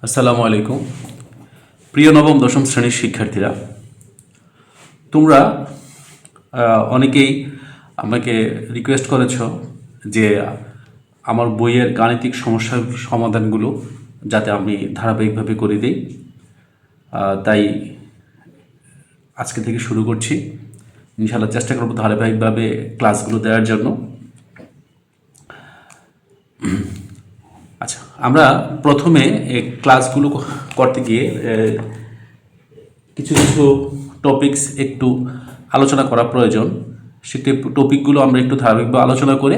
আসসালামু আলাইকুম। প্রিয় নবম দশম শ্রেণীর শিক্ষার্থীরা, তোমরা অনেকেই আমাকে রিকোয়েস্ট করেছ যে আমার বইয়ের গাণিতিক সমস্যার সমাধানগুলো যাতে আমি ধারাবাহিকভাবে করে দিই। তাই আজকে থেকে শুরু করছি। ইনশাআল্লাহ চেষ্টা করব ধারাবাহিকভাবে ক্লাসগুলো দেওয়ার জন্য। আচ্ছা, আমরা প্রথমে এই ক্লাসগুলো করতে গিয়ে কিছু কিছু টপিকস একটু আলোচনা করা প্রয়োজন। সেটি টপিকগুলো আমরা একটু ধারাবাহিকভাবে আলোচনা করে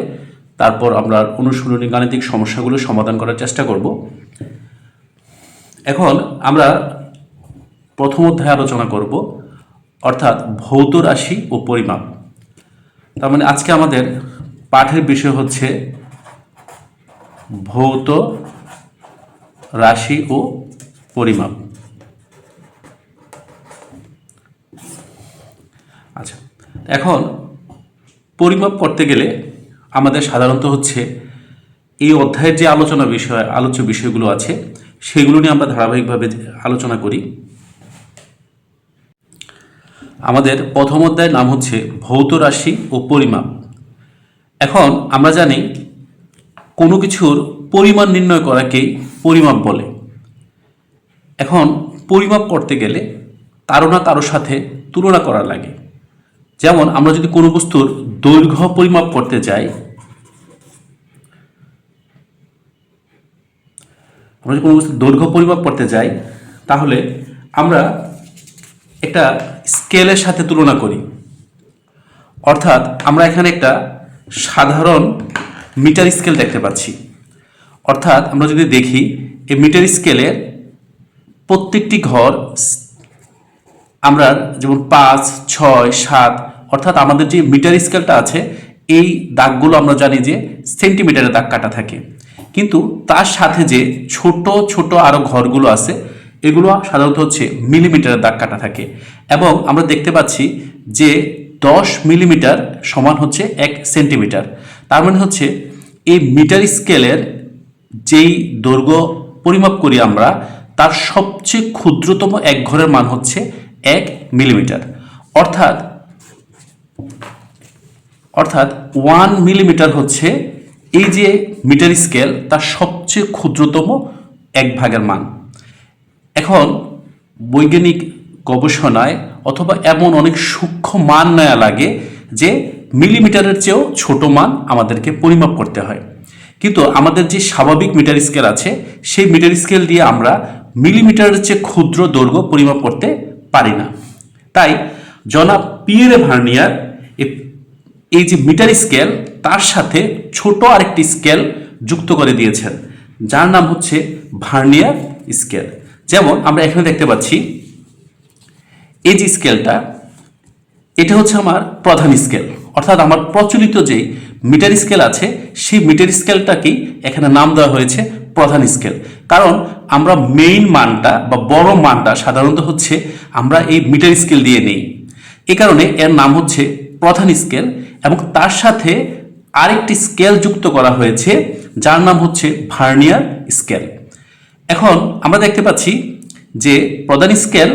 তারপর আমরা অনুশীলনী গাণিতিক সমস্যাগুলো সমাধান করার চেষ্টা করব। এখন আমরা প্রথম অধ্যায়ে আলোচনা করব, অর্থাৎ ভৌত রাশি ও পরিমাপ। তার মানে আজকে আমাদের পাঠের বিষয় হচ্ছে ভৌত রাশি ও পরিমাপ। আচ্ছা, এখন পরিমাপ করতে গেলে আমাদের সাধারণত হচ্ছে এই অধ্যায়ের যে আলোচ্য বিষয়গুলো আছে সেগুলো নিয়ে আমরা ধারাবাহিকভাবে আলোচনা করি। আমাদের প্রথম অধ্যায়ের নাম হচ্ছে ভৌত রাশি ও পরিমাপ। এখন আমরা জানি কোনো কিছুর পরিমাণ নির্ণয় করাকেই পরিমাপ বলে। এখন পরিমাপ করতে গেলে কারো না কারোর সাথে তুলনা করা লাগে। যেমন আমরা যদি কোনো বস্তুর দৈর্ঘ্য পরিমাপ করতে যাই, তাহলে আমরা একটা স্কেলের সাথে তুলনা করি। অর্থাৎ আমরা এখানে একটা সাধারণ মিটার স্কেল দেখতে পাচ্ছি। অর্থাৎ আমরা যদি দেখি এই মিটার স্কেলের প্রত্যেকটি ঘর আমরা যেমন 5, 6, 7, অর্থাৎ আমাদের যে মিটার স্কেলটা আছে এই দাগগুলো আমরা জানি যে সেন্টিমিটারে দাগ কাটা থাকে, কিন্তু তার সাথে যে ছোট ছোট আরও ঘরগুলো আছে এগুলো সাধারণত হচ্ছে মিলিমিটারে দাগ কাটা থাকে। এবং আমরা দেখতে পাচ্ছি যে 10 মিলিমিটার সমান হচ্ছে 1 সেন্টিমিটার। তার মানে হচ্ছে এই মিটার স্কেলের যেই দৈর্ঘ্য পরিমাপ করি আমরা, তার সবচেয়ে ক্ষুদ্রতম এক ঘরের মান হচ্ছে 1 মিলিমিটার। অর্থাৎ 1 মিলিমিটার হচ্ছে এই যে মিটার স্কেল তার সবচেয়ে ক্ষুদ্রতম এক ভাগের মান। এখন বৈজ্ঞানিক গবেষণায় অথবা এমন অনেক সূক্ষ্ম মান নেওয়া লাগে যে মিলিমিটারের চেয়েও ছোট মান আমাদেরকে পরিমাপ করতে হয়। কিন্তু আমাদের যে স্বাভাবিক মিটার স্কেল আছে সেই মিটার স্কেল দিয়ে আমরা মিলিমিটারের চেয়ে ক্ষুদ্র দৈর্ঘ্য পরিমাপ করতে পারি না। তাই জনাব পিয়েরে ভার্নিয়ার এই যে মিটার স্কেল তার সাথে ছোট আরেকটি স্কেল যুক্ত করে দিয়েছেন, যার নাম হচ্ছে ভার্নিয়ার স্কেল। যেমন আমরা এখানে দেখতে পাচ্ছি এই যে স্কেলটা, এটা হচ্ছে আমার প্রধান স্কেল। অর্থাৎ আমার প্রচলিত যে মিটার স্কেল আছে সেই মিটার স্কেলটাকেই এখানে নাম দেওয়া হয়েছে প্রধান স্কেল। কারণ আমরা মেইন মানটা বা বড় মানটা সাধারণত হচ্ছে আমরা এই মিটার স্কেল দিয়ে নেই, এ কারণে এর নাম হচ্ছে প্রধান স্কেল। এবং তার সাথে আরেকটি স্কেল যুক্ত করা হয়েছে যার নাম হচ্ছে ভার্নিয়ার স্কেল। এখন আমরা দেখতে পাচ্ছি যে প্রধান স্কেল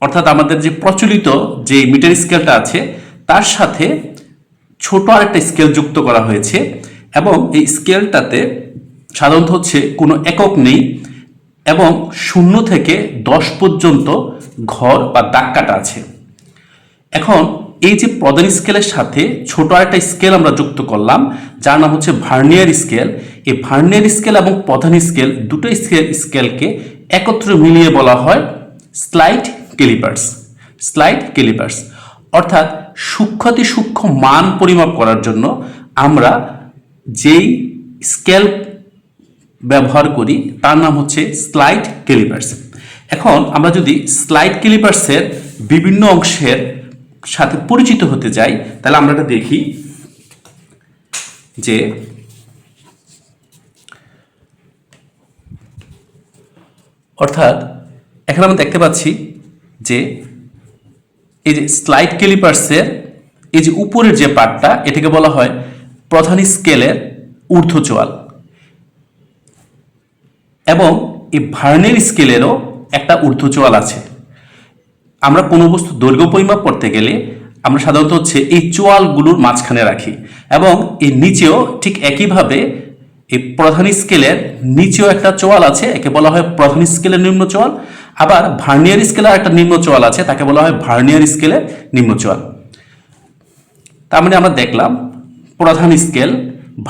অর্থাৎ আমাদের যে প্রচলিত যে মিটার স্কেলটা আছে তার সাথে ছোট আরেকটা স্কেল যুক্ত করা হয়েছে, এবং এই স্কেলটাতে সাধারণত হচ্ছে কোনো একক নেই এবং 0 থেকে 10 পর্যন্ত ঘর বা দাগ কাটা আছে। এখন এই যে প্রধান স্কেলের সাথে ছোট আরেকটা স্কেল আমরা যুক্ত করলাম যার নাম হচ্ছে ভার্নিয়ার স্কেল। এই ভার্নিয়ার স্কেল এবং প্রধান স্কেল দুটো স্কেলকে একত্রে মিলিয়ে বলা হয় স্লাইড ক্যালিপার্স। অর্থাৎ সূক্ষ্মাতি সূক্ষ্ম মান পরিমাপ করার জন্য আমরা যেই স্কেল ব্যবহার করি তার নাম হচ্ছে স্লাইড ক্যালিপার্স। এখন আমরা যদি স্লাইড ক্যালিপার্সের বিভিন্ন অংশের সাথে পরিচিত হতে যাই তাহলে আমরা এটা দেখি যে অর্থাৎ এখানে আমরা দেখতে পাচ্ছি যে এই যে স্লাইড ক্যালিপার্সের এই যে উপরের যে পার্টটা এটাকে বলা হয় প্রধান স্কেলের ঊর্ধ্বচোয়াল, এবং এই ভার্নিয়ার স্কেলেরও একটা ঊর্ধ্বচোয়াল আছে। আমরা কোনো বস্তু দৈর্ঘ্য পরিমাপ করতে গেলে আমরা সাধারণত হচ্ছে এই চোয়ালগুলোর মাঝখানে রাখি, এবং এর নিচেও ঠিক একইভাবে এই প্রধান স্কেলের নিচেও একটা চোয়াল আছে, একে বলা হয় প্রধান স্কেলের নিম্ন চোয়াল। আবার ভার্নিয়ার স্কেলের একটা নিম্ন চোয়াল আছে, তাকে বলা হয় ভার্নিয়ার স্কেলের নিম্ন চোয়াল। তার মানে আমরা দেখলাম প্রধান স্কেল,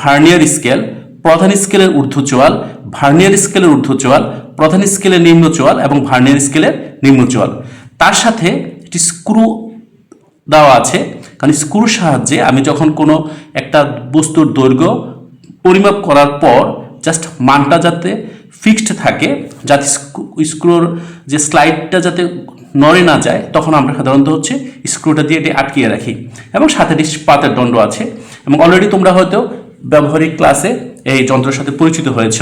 ভার্নিয়ার স্কেল, প্রধান স্কেলের ঊর্ধ্বচোয়াল, ভার্নিয়ার স্কেলের ঊর্ধ্বচোয়াল, প্রধান স্কেলের নিম্ন চোয়াল এবং ভার্নিয়ার স্কেলের নিম্ন চোয়াল। তার সাথে একটি স্ক্রু দেওয়া আছে, কারণ স্ক্রুর সাহায্যে আমি যখন কোনো একটা বস্তুর দৈর্ঘ্য পরিমাপ করার পর জাস্ট মানটা যাতে ফিক্সড থাকে, যাতে স্ক্রুর যে স্লাইডটা যাতে নড়ে না যায়, তখন আমরা সাধারণত হচ্ছে স্ক্রুটা দিয়ে এটি আটকিয়ে রাখি, এবং সাথে পাতের দণ্ড আছে। এবং অলরেডি তোমরা হয়তো ব্যবহারিক ক্লাসে এই যন্ত্রের সাথে পরিচিত হয়েছ।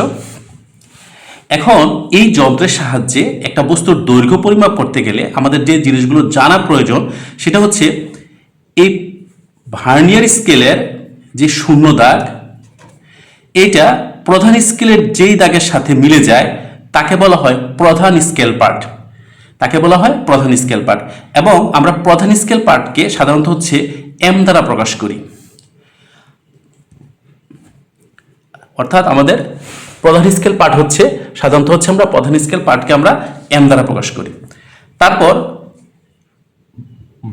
এখন এই যন্ত্রের সাহায্যে একটা বস্তুর দৈর্ঘ্য পরিমাপ করতে গেলে আমাদের যে জিনিসগুলো জানা প্রয়োজন সেটা হচ্ছে এই ভার্নিয়ার স্কেলের যে শূন্য দাগ, এটা প্রধান স্কেলের যেই দাগের সাথে মিলে যায় তাকে বলা হয় প্রধান স্কেল পার্ট, তাকে বলা হয় প্রধান স্কেল পার্ট। এবং আমরা প্রধান স্কেল পার্টকে সাধারণত হচ্ছে এম দ্বারা প্রকাশ করি, অর্থাৎ আমাদের প্রধান স্কেল পার্ট হচ্ছে সাধারণত হচ্ছে আমরা প্রধান স্কেল পার্টকে আমরা এম দ্বারা প্রকাশ করি। তারপর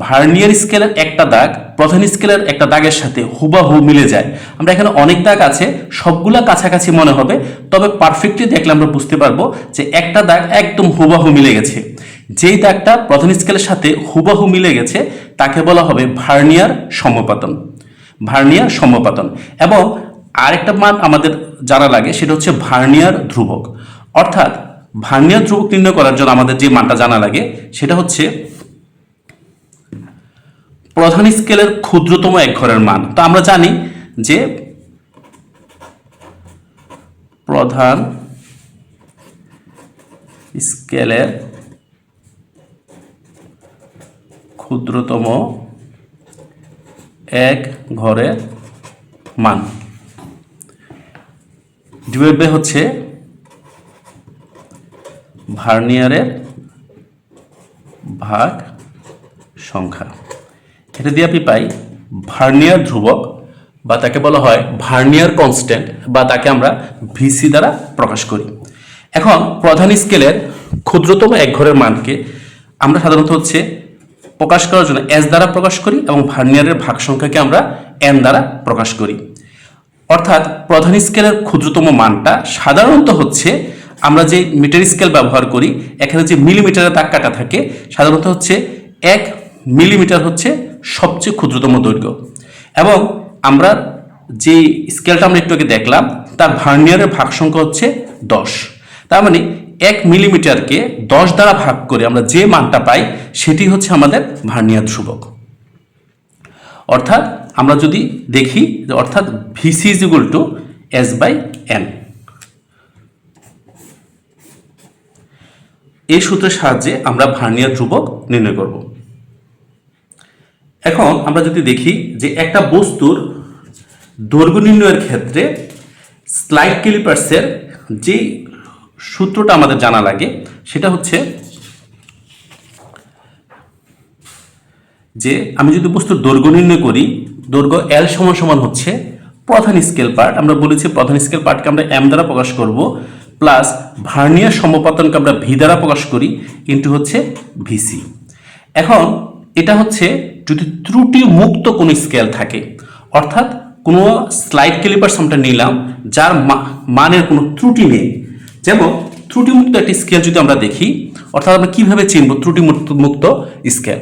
ভার্নিয়ার স্কেলের একটা দাগ প্রধান স্কেলের একটা দাগের সাথে হুবাহু মিলে যায়। আমরা এখানে অনেক দাগ আছে, সবগুলা কাছাকাছি মনে হবে, তবে পারফেক্টলি দেখলে আমরা বুঝতে পারবো যে একটা দাগ একদম হুবাহু মিলে গেছে। যেই দাগটা প্রধান স্কেলের সাথে হুবাহু মিলে গেছে তাকে বলা হবে ভার্নিয়ার সমপাতন, ভার্নিয়ার সমপাতন। এবং আরেকটা মান আমাদের জানা লাগে, সেটা হচ্ছে ভার্নিয়ার ধ্রুবক। অর্থাৎ ভার্নিয়ার ধ্রুবক নির্ণয় করার জন্য আমাদের যে মানটা জানা লাগে সেটা হচ্ছে প্রধান স্কেলের ক্ষুদ্রতম এক ঘরের মান। তো আমরা জানি যে প্রধান স্কেলের ক্ষুদ্রতম এক ঘরের মান ডিভাইড বাই হচ্ছে ভার্নিয়ারের ভাগ সংখ্যা। এটা দিয়ে আপনি পাই ভার্নিয়ার ধ্রুবক, বা তাকে বলা হয় ভার্নিয়ার কনস্ট্যান্ট, বা তাকে আমরা ভিসি দ্বারা প্রকাশ করি। এখন প্রধান স্কেলের ক্ষুদ্রতম এক ঘরের মানকে আমরা সাধারণত হচ্ছে প্রকাশ করার জন্য এস দ্বারা প্রকাশ করি, এবং ভার্নিয়ারের ভাগ সংখ্যাকে আমরা এন দ্বারা প্রকাশ করি। অর্থাৎ প্রধান স্কেলের ক্ষুদ্রতম মানটা সাধারণত হচ্ছে, আমরা যে মিটার স্কেল ব্যবহার করি এখানে যে মিলিমিটারের দাগ কাটা থাকে, সাধারণত হচ্ছে 1 মিলিমিটার হচ্ছে সবচেয়ে ক্ষুদ্রতম দৈর্ঘ্য। এবং আমরা যে স্কেলটা আমরা একটু আগে দেখলাম তার ভার্নিয়ারের ভাগ সংখ্যা হচ্ছে 10। তার মানে 1 মিলিমিটারকে 10 দ্বারা ভাগ করে আমরা যে মানটা পাই সেটি হচ্ছে আমাদের ভার্নিয়ার ধ্রুবক। অর্থাৎ আমরা যদি দেখি, অর্থাৎ VC is equal to S by N, এই সূত্রের সাহায্যে আমরা ভার্নিয়ার ধ্রুবক নির্ণয় করব। এখন আমরা যদি দেখি যে একটা বস্তুর দৈর্ঘ্য নির্ণয়ের ক্ষেত্রে স্লাইড ক্যালিপার্সের যে সূত্রটা আমাদের জানা লাগে সেটা হচ্ছে যে আমি যদি বস্তুর দৈর্ঘ্য নির্ণয় করি, দৈর্ঘ্য এল সমান সমান হচ্ছে প্রধান স্কেল পার্ট, আমরা বলেছি প্রধান স্কেল পার্টকে আমরা এম দ্বারা প্রকাশ করব, প্লাস ভার্নিয়ার সমপাতনকে আমরা ভি দ্বারা প্রকাশ করি, ইন্টু হচ্ছে ভিসি। এখন এটা হচ্ছে যদি ত্রুটি মুক্ত কোনো স্কেল থাকে, অর্থাৎ কোনো স্লাইড ক্যালিপার্স আমরা নিলাম যার মানের কোনো ত্রুটি নেই, যেমন ত্রুটিমুক্ত একটি স্কেল যদি আমরা দেখি, অর্থাৎ আমরা কিভাবে চিনব ত্রুটিমুক্ত স্কেল,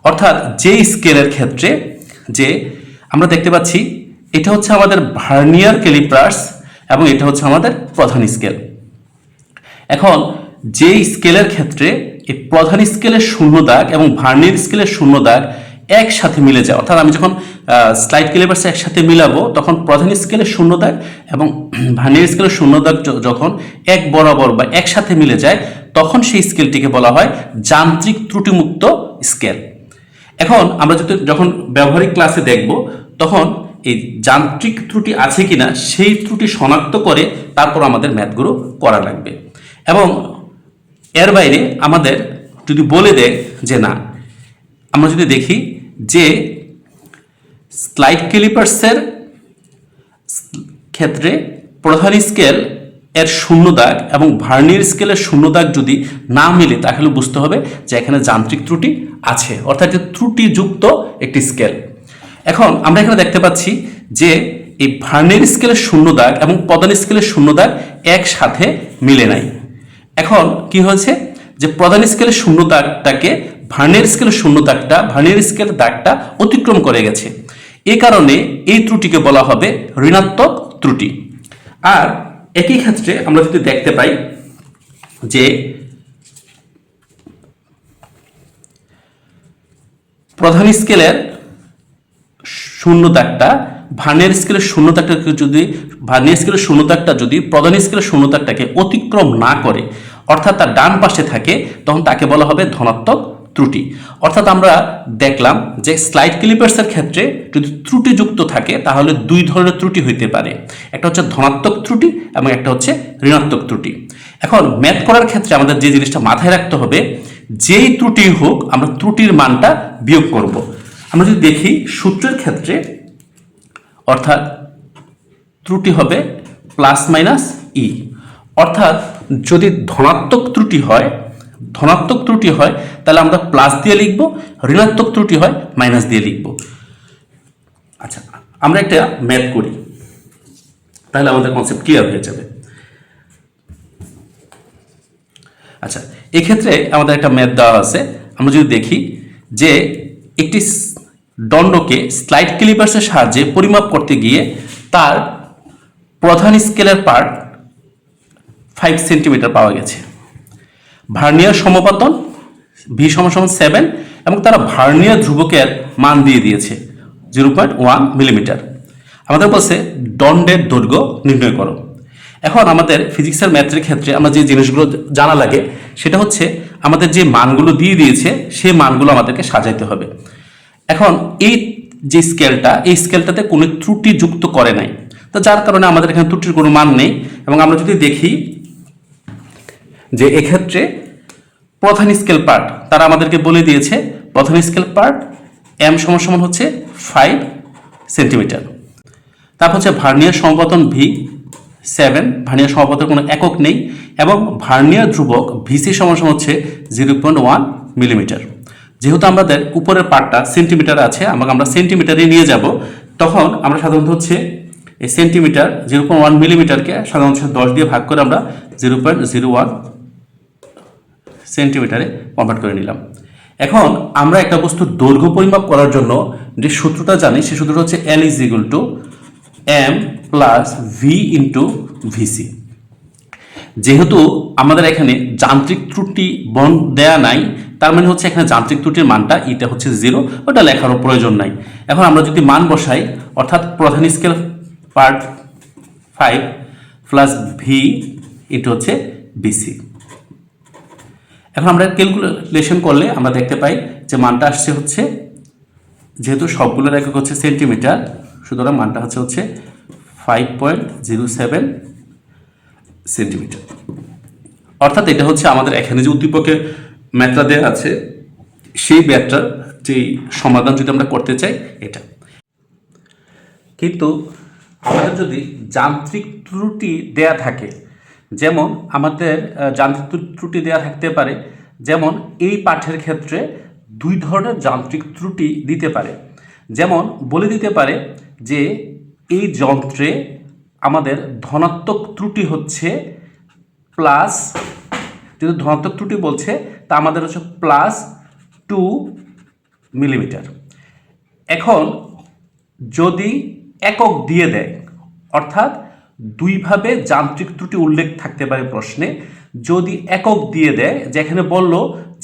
অর্থাৎ যে স্কেলের ক্ষেত্রে যে আমরা দেখতে পাচ্ছি এটা হচ্ছে আমাদের ভার্নিয়ার ক্যালিপার্স এবং এটা হচ্ছে আমাদের প্রধান স্কেল। এখন যে স্কেলের ক্ষেত্রে এই প্রধান স্কেলের শূন্য দাগ এবং ভার্নিয়ার স্কেলের শূন্য দাগ একসাথে মিলে যায়, অর্থাৎ আমি যখন স্লাইড ক্যালিপার্স একসাথে মিলাবো তখন প্রধান স্কেলের শূন্য দাগ এবং ভার্নিয়ার স্কেলের শূন্য দাগ যখন এক বরাবর বা একসাথে মিলে যায় তখন সেই স্কেলটিকে বলা হয় যান্ত্রিক ত্রুটিমুক্ত স্কেল। এখন আমরা যখন ব্যবহারিক ক্লাসে দেখব তখন এই যান্ত্রিক ত্রুটি আছে কিনা সেই ত্রুটি শনাক্ত করে তারপর আমাদের ম্যাথগুলো করা লাগবে। এবং এর বাইরে আমাদের যদি বলে দেয় যে না, আমরা যদি দেখি যে স্লাইড ক্যালিপার্সের ক্ষেত্রে প্রধান স্কেল এর শূন্য দাগ এবং ভার্নিয়ার স্কেলের শূন্য দাগ যদি না মিলে তাহলে বুঝতে হবে যে এখানে যান্ত্রিক ত্রুটি আছে, অর্থাৎ ত্রুটিযুক্ত একটি স্কেল। এখন আমরা এখানে দেখতে পাচ্ছি যে এই ভার্নিয়ার স্কেলের শূন্য দাগ এবং প্রধান স্কেলের শূন্য দাগ একসাথে মিলে নাই। এখন কি হয়েছে যে প্রধান স্কেলের শূন্য দাগটাকে ভার্নিয়ার স্কেলের শূন্য দাগটা ভার্নিয়ার স্কেলের দাগটা অতিক্রম করে গেছে। এই কারণে এই ত্রুটিকে বলা হবে ঋণাত্মক ত্রুটি। আর একই ক্ষেত্রে আমরা যদি দেখতে পাই যে প্রধান স্কেলের শূন্য দাগটা ভার্নিয়ার স্কেলের শূন্য দাগটাকে যদি ভার্নিয়ার স্কেলের শূন্য দাগটা যদি প্রধান স্কেলের শূন্য দাগটাকে অতিক্রম না করে, অর্থাৎ তার ডান পাশে থাকে, তখন তাকে বলা হবে ধনাত্মক ত্রুটি। অর্থাৎ আমরা দেখলাম যে স্লাইড ক্যালিপার্সের ক্ষেত্রে যদি ত্রুটিযুক্ত থাকে তাহলে দুই ধরনের ত্রুটি হইতে পারে, একটা হচ্ছে ধনাত্মক ত্রুটি এবং একটা হচ্ছে ঋণাত্মক ত্রুটি। এখন ম্যাথ করার ক্ষেত্রে আমাদের যে জিনিসটা মাথায় রাখতে হবে, যেই ত্রুটি হোক আমরা ত্রুটির মানটা বিয়োগ করব। আমরা যদি দেখি সূত্রের ক্ষেত্রে, অর্থাৎ ত্রুটি হবে প্লাস মাইনাস ই, অর্থাৎ যদি ধনাত্মক ত্রুটি হয় তাহলে আমরা প্লাস দিয়ে লিখব, ঋণাত্মক ত্রুটি হয় মাইনাস দিয়ে লিখব। আচ্ছা, আমরা একটা ম্যাথ করি তাহলে আমাদের কনসেপ্ট ক্লিয়ার হয়ে যাবে। আচ্ছা, এক্ষেত্রে আমাদের একটা ম্যাথ দেওয়া আছে। আমরা যদি দেখি যে একটি দণ্ডকে স্লাইড ক্যালিপার্সের সাহায্যে পরিমাপ করতে গিয়ে তার প্রধান স্কেলের পার্ট 5 সেন্টিমিটার পাওয়া গেছে। ভার্নিয়ার সমপাতন ভি সমান 7 এবং তারা ভার্নিয়ার ধ্রুবকের মান দিয়ে দিয়েছে 0.1 মিলিমিটার। আমাদের বলছে দণ্ডের দৈর্ঘ্য নির্ণয় করো। এখন আমাদের ফিজিক্সের ম্যাথের ক্ষেত্রে আমরা যে জিনিসগুলো জানা লাগে সেটা হচ্ছে আমাদের যে মানগুলো দিয়ে দিয়েছে সেই মানগুলো আমাদেরকে সাজাইতে হবে। এখন এই যে স্কেলটা, এই স্কেলটাতে কোনো ত্রুটি যুক্ত করে নাই, তো যার কারণে আমাদের এখানে ত্রুটির কোনো মান নেই। এবং আমরা যদি দেখি যে এক্ষেত্রে প্রধান স্কেল পার্ট তারা আমাদেরকে বলে দিয়েছে প্রধান স্কেল পার্ট এম সমান হচ্ছে 5 সেন্টিমিটার। তারপর হচ্ছে ভার্নিয়ার সমপতন ভি 7, ভার্নিয়ার সমপতনের কোনো একক নেই, এবং ভার্নিয়ার ধ্রুবক ভিসি সমান হচ্ছে 0.1 মিলিমিটার। যেহেতু আমাদের উপরের পার্টটা সেন্টিমিটার আছে, আমরা সেন্টিমিটারে নিয়ে যাব, তখন আমরা সাধারণত হচ্ছে এই সেন্টিমিটার 0.1 মিলিমিটারকে সাধারণত 10 দিয়ে ভাগ করে আমরা 0.01 সেন্টিমিটারে কনভার্ট করে নিলাম। এখন আমরা একটা বস্তুর দৈর্ঘ্য পরিমাপ করার জন্য যে সূত্রটা জানি সেই সূত্রটা হচ্ছে L = m + v × vc। যেহেতু আমাদের এখানে যান্ত্রিক ত্রুটি বন্ধ দেয়া নাই, তার মানে হচ্ছে এখানে যান্ত্রিক ত্রুটির মানটা এটা হচ্ছে 0, ওটা লেখারও প্রয়োজন নাই। এখন আমরা যদি মান বসাই, অর্থাৎ প্রধান স্কেল পার্ট 5 + v হচ্ছে bc। এখন আমরা ক্যালকুলেশন করলে আমরা দেখতে পাই যে মানটা আসছে হচ্ছে, যেহেতু সবগুলোর একক হচ্ছে সেন্টিমিটার, সুতরাং মানটা হচ্ছে 5.07 সেন্টিমিটার। অর্থাৎ এটা হচ্ছে আমাদের এখানে যে উদ্দীপকের ম্যাথটা দেওয়া আছে সেই ম্যাথটার যে সমাধান যদি আমরা করতে চাই এটা। কিন্তু আমাদের যদি যান্ত্রিক ত্রুটি দেয়া থাকে, যেমন আমাদের যান্ত্রিক ত্রুটি দেয়া থাকতে পারে, যেমন এই পাঠের ক্ষেত্রে দুই ধরনের যান্ত্রিক ত্রুটি দিতে পারে। যেমন বলে দিতে পারে যে এই যন্ত্রে আমাদের ধনাত্মক ত্রুটি হচ্ছে প্লাস, যেহেতু ধনাত্মক ত্রুটি বলছে তা আমাদের হচ্ছে +2 মিলিমিটার। এখন যদি একক দিয়ে দেয়, অর্থাৎ দুইভাবে যান্ত্রিক ত্রুটি উল্লেখ থাকতে পারে প্রশ্নে, যদি একক দিয়ে দেয়, যেখানে বলল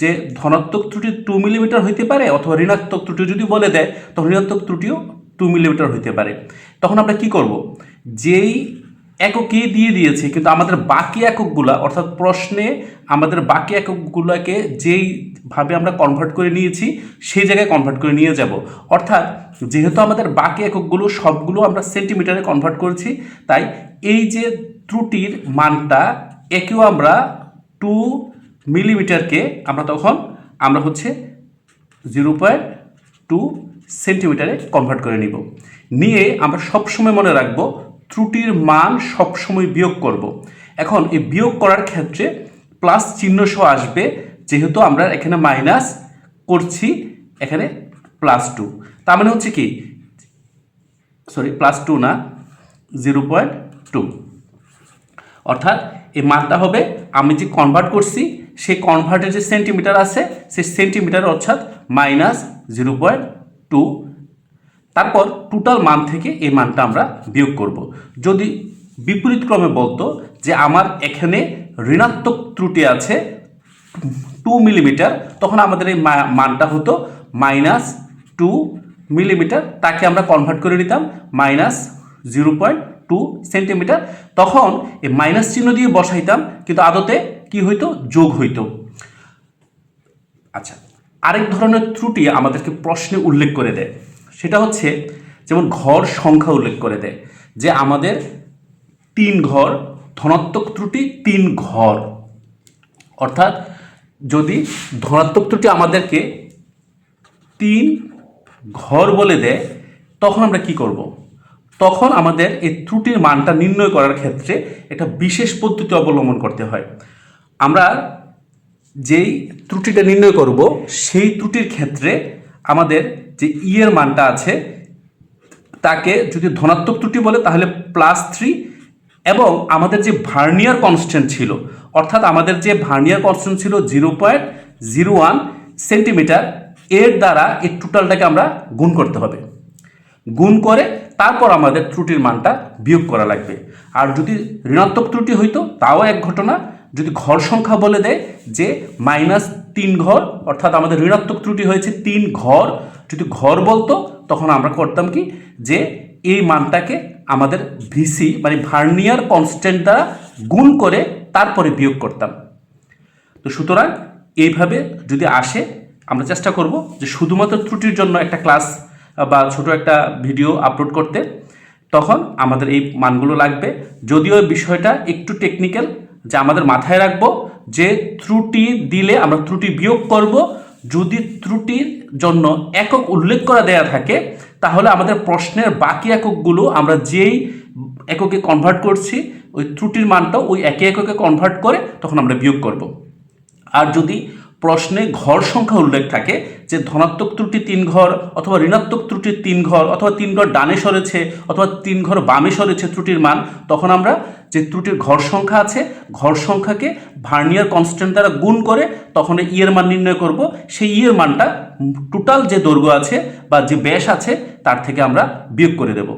যে ধনাত্মক ত্রুটি 2 মিলিমিটার হইতে পারে, অথবা ঋণাত্মক ত্রুটি যদি বলে দেয় তখন ঋণাত্মক ত্রুটিও 2 মিলিমিটার হইতে পারে। তখন আমরা কি করব, যেই এককে দিয়ে দিয়েছে কিন্তু আমাদের বাকি এককগুলা, অর্থাৎ প্রশ্নে আমাদের বাকি এককগুলোকে যেইভাবে আমরা কনভার্ট করে নিয়েছি সেই জায়গায় কনভার্ট করে নিয়ে যাব। অর্থাৎ যেহেতু আমাদের বাকি এককগুলো সবগুলো আমরা সেন্টিমিটারে কনভার্ট করেছি, তাই এই যে ত্রুটির মানটা একেও আমরা 2 মিলিমিটারকে আমরা হচ্ছে 0.2 সেন্টিমিটারে কনভার্ট করে নিব। নিয়ে আমরা সবসময় মনে রাখবো ত্রুটির মান সবসময় বিয়োগ করব। এখন এই বিয়োগ করার ক্ষেত্রে প্লাস চিহ্ন সহ আসবে, যেহেতু আমরা এখানে মাইনাস করছি, এখানে +2, তার মানে হচ্ছে কি +2 না, 0.2, অর্থাৎ এই মানটা হবে আমি যে কনভার্ট করছি সেই কনভার্টের যে সেন্টিমিটার আছে সেই সেন্টিমিটার অর্থাৎ -0.2। তারপর টোটাল মান থেকে এই মানটা আমরা বিয়োগ করব। যদি বিপরীত ক্রমে বলতো যে আমার এখানে ঋণাত্মক ত্রুটি আছে 2 মিলিমিটার, তখন আমাদের এই মানটা হতো -2 মিলিমিটার, তাকে আমরা কনভার্ট করে নিতাম -0.2 সেন্টিমিটার। তখন এই মাইনাস চিহ্ন দিয়ে বসাইতাম, কিন্তু আদতে কি হইতো, যোগ হইতো। আচ্ছা, আরেক ধরনের ত্রুটি আমাদেরকে প্রশ্নে উল্লেখ করে দেয়, সেটা হচ্ছে যেমন ঘর সংখ্যা উল্লেখ করে দেয় যে আমাদের 3 ঘর, ধনাত্মক ত্রুটি 3 ঘর। অর্থাৎ যদি ধনাত্মক ত্রুটি আমাদেরকে 3 ঘর বলে দেয়, তখন আমরা কি করব? তখন আমাদের এই ত্রুটির মানটা নির্ণয় করার ক্ষেত্রে একটা বিশেষ পদ্ধতি অবলম্বন করতে হয়। আমরা যেই ত্রুটিটা নির্ণয় করব সেই ত্রুটির ক্ষেত্রে আমাদের যে এর মানটা আছে তাকে যদি ধনাত্মক ত্রুটি বলে তাহলে +3, এবং আমাদের যে ভার্নিয়ার কনস্ট্যান্ট ছিল, অর্থাৎ আমাদের যে ভার্নিয়ার কনস্ট্যান্ট ছিল 0.01 সেন্টিমিটার, এর দ্বারা এই টোটালটাকে আমরা গুণ করতে হবে। গুণ করে তারপর আমাদের ত্রুটির মানটা বিয়োগ করা লাগবে। আর যদি ঋণাত্মক ত্রুটি হইতো তাও এক ঘটনা। যদি ঘর সংখ্যা বলে দেয় যে -3 ঘর, অর্থাৎ আমাদের ঋণাত্মক ত্রুটি হয়েছে 3 ঘর, যদি ঘর বলতো তখন আমরা করতাম কি, যে এই মানটাকে আমাদের ভিসি মানে ভার্নিয়ার কনস্ট্যান্ট দ্বারা গুণ করে তারপরে বিয়োগ করতাম। তো সুতরাং এইভাবে যদি আসে, আমরা চেষ্টা করব যে শুধুমাত্র ত্রুটির জন্য একটা ক্লাস বা ছোট একটা ভিডিও আপলোড করতে, তখন আমাদের এই মানগুলো লাগবে। যদিও বিষয়টা একটু টেকনিক্যাল, যে আমাদের মাথায় রাখবো যে ত্রুটি দিলে আমরা ত্রুটি বিয়োগ করব। যদি ত্রুটির জন্য একক উল্লেখ করা দেয়া থাকে তাহলে আমাদের প্রশ্নের বাকি এককগুলো আমরা যেই এককে কনভার্ট করছি ওই ত্রুটির মানটাও ওই একই এককে কনভার্ট করে তখন আমরা বিয়োগ করব। আর যদি প্রশ্নে ঘর সংখ্যা উল্লেখ থাকে যে ধনাত্মক ত্রুটি 3 ঘর, অথবা ঋণাত্মক ত্রুটি 3 ঘর, অথবা 3 ঘর ডানে সরেছে, অথবা 3 ঘর বামে সরেছে ত্রুটির মান, তখন আমরা যে ত্রুটির ঘর সংখ্যা আছে ঘর সংখ্যাকে ভার্নিয়ার কনস্ট্যান্ট দ্বারা গুণ করে তখন এর মান নির্ণয় করব। সেই এর মানটা টোটাল যে দৈর্ঘ্য আছে বা যে ব্যাস আছে তার থেকে আমরা বিয়োগ করে দেব।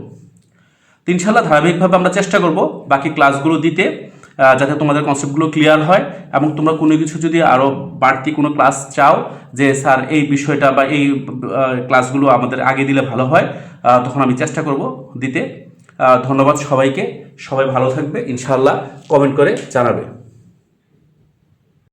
ইনশাআল্লাহ ধারাবাহিকভাবে আমরা চেষ্টা করব বাকি ক্লাসগুলো দিতে, যাতে তোমাদের কনসেপ্টগুলো ক্লিয়ার হয়। এবং তোমরা কোনো কিছু যদি আরও বাড়তি কোনো ক্লাস চাও যে স্যার এই বিষয়টা বা এই ক্লাসগুলো আমাদের আগে দিলে ভালো হয়, তখন আমি চেষ্টা করব দিতে। ধন্যবাদ সবাইকে, সবাই ভালো থাকবে, ইনশাআল্লাহ কমেন্ট করে জানাবে।